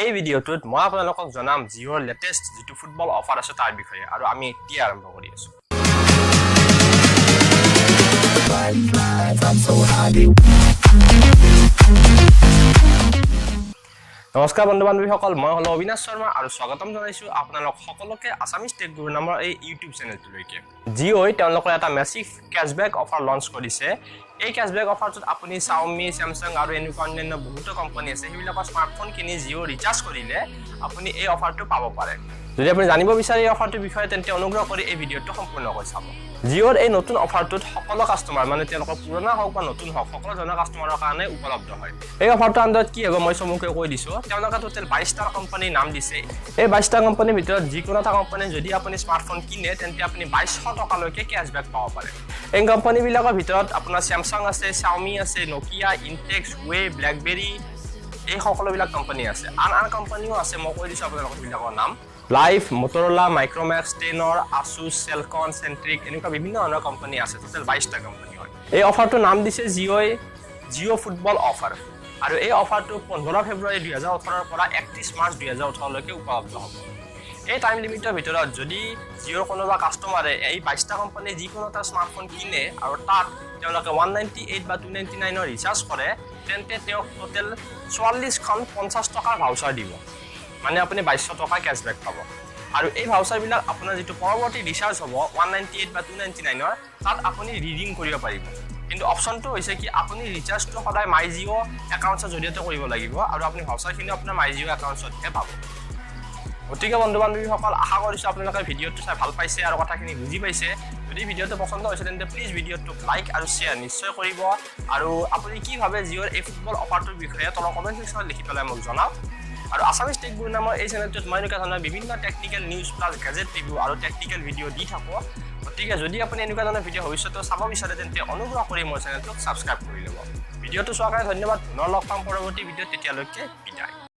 এই ভিডিঅ'টোত মই আপোনালোকক জনাম জিঅ'ৰ লেটেষ্ট যেটো ফুটবল অফাৰ আছে তাৰ বিষয়ে আৰু আমি এতিয়া আৰম্ভ কৰি আছো। নমস্কাৰ বন্ধু বান্ধৱীসকল, মই হলো অবিনাশ শৰ্মা আৰু স্বাগতম জনাইছো আপোনালোক সকলোকে আসামিজ টেক গুৰু নামৰ এই ইউটিউব চেনেলটোলৈকে। জিঅ'ই তেওঁলোকৰ এটা মেসিভ কেশবেক অফাৰ লঞ্চ কৰিছে। এই কেশবেক অফাৰটোত আপুনি Xiaomi, Samsung আৰু এনেকুৱা অন্যান্য বহুতো কোম্পানী আছে সেইবিলাকৰ স্মাৰ্টফোন কিনি জিঅ' ৰিচাৰ্জ কৰিলে আপুনি এই অফাৰটো পাব পাৰে। যদি আপুনি জানিব বিচাৰে এই অফাৰটোৰ বিষয়ে তেন্তে অনুগ্ৰহ কৰি এই ভিডিঅ'টো সম্পূৰ্ণকৈ চাব। জিঅ'ৰ এই নতুন অফাৰটোত সকলো কাস্টমাৰ মানে তেওঁলোকৰ পুৰণা হওক বা নতুন হওক সকলো ধৰণৰ কাস্টমাৰৰ কাৰণে উপলব্ধ হয়। এই অফাৰটোৰ আণ্ডাৰত কি হ'ব মই চমুকৈ কৈ দিছো। তেওঁলোকে টোটেল 22টা কোম্পানীৰ নাম দিছে। এই 22টা কোম্পানীৰ ভিতৰত যিকোনো এটা কোম্পানী যদি আপুনি স্মাৰ্টফোন কিনে তেন্তে আপুনি 2200 টকালৈকে কেশবেক পাব পাৰে। এই কোম্পানীবিলাকৰ ভিতৰত আপোনাৰ Samsung আছে, Xiaomi আছে, Nokia, Intex, Huawei, BlackBerry এই সকলোবিলাক কোম্পানী আছে। আন কোম্পানীও আছে, মই কৈ দিছো আপোনালোকৰ বিলাকৰ নাম। লাইফ, মটৰলা, মাইক্ৰোমেক্স, টেনৰ, আসুস, সেলকন, সেন্ট্ৰিক এনেকুৱা বিভিন্ন ধৰণৰ কোম্পানী আছে। টোটেল 22টা কোম্পানী হয়। এই অফাৰটোৰ নাম দিছে জিঅ' ফুটবল অফাৰ আৰু এই অফাৰটো 15 ফেব্ৰুৱাৰী 2018 ৰ পৰা 31 মাৰ্চ 2018 লৈকে উপলব্ধ হ'ব। এই টাইম লিমিটৰ ভিতৰত যদি জিঅ'ৰ কোনোবা কাস্টমাৰে এই 22টা কোম্পানীৰ যিকোনো এটা স্মাৰ্টফোন কিনে আৰু তাত তেওঁলোকে 198 বা 299 ৰ ৰিচাৰ্জ কৰে তেন্তে তেওঁক টোটেল 44খন 50 টকাৰ ভাউচাৰ দিব। মানে আপুনি 2200 টকা কেশবেক পাব আৰু এই ভাউচাৰবিলাক আপোনাৰ যেটো পৰৱৰ্তী ৰিচাৰ্জ হ'ব 198 বা 299 ৰ তাত আপুনি ৰিডিম কৰিব পাৰিব। কিন্তু অপচনটো হৈছে কি আপুনি ৰিচাৰ্জটো সদায় মাই জিঅ' একাউণ্টৰ জৰিয়তে কৰিব লাগিব আৰু আপুনি ভাউচাৰখিনি আপোনাৰ মাই জিঅ' একাউণ্টতহে পাব। গতিকে বন্ধু বান্ধৱীসকল, আশা কৰিছো আপোনালোকে ভিডিঅ'টো চাই ভাল পাইছে আৰু কথাখিনি বুজি পাইছে। যদি ভিডিঅ'টো পছন্দ হৈছে তেন্তে প্লিজ ভিডিঅ'টোক লাইক আৰু শ্বেয়াৰ নিশ্চয় কৰিব আৰু আপুনি কি ভাবে জিঅ'ৰ এই ফুটবল অফাৰটোৰ বিষয়ে তলৰ কমেণ্ট সেকশ্যনত লিখি পেলাই মোক জনাওক। আৰু আসামিজ টেক গুৰু নামৰ এই চেনেলটোত মই এনেকুৱা ধৰণৰ বিভিন্ন technical news plus gadget review আৰু টেকনিকেল ভিডিঅ' দি থাকোঁ। গতিকে যদি আপুনি এনেকুৱা ধৰণৰ ভিডিঅ' ভৱিষ্যতে চাব বিচাৰে তেন্তে অনুগ্ৰহ কৰি মোৰ চেনেলটোক ছাবস্ক্ৰাইব কৰি ল'ব। ভিডিঅ'টো চোৱাৰ কাৰণে ধন্যবাদ। পুনৰ লগ পাম পৰৱৰ্তী ভিডিঅ'ত, তেতিয়ালৈকে বিদায়।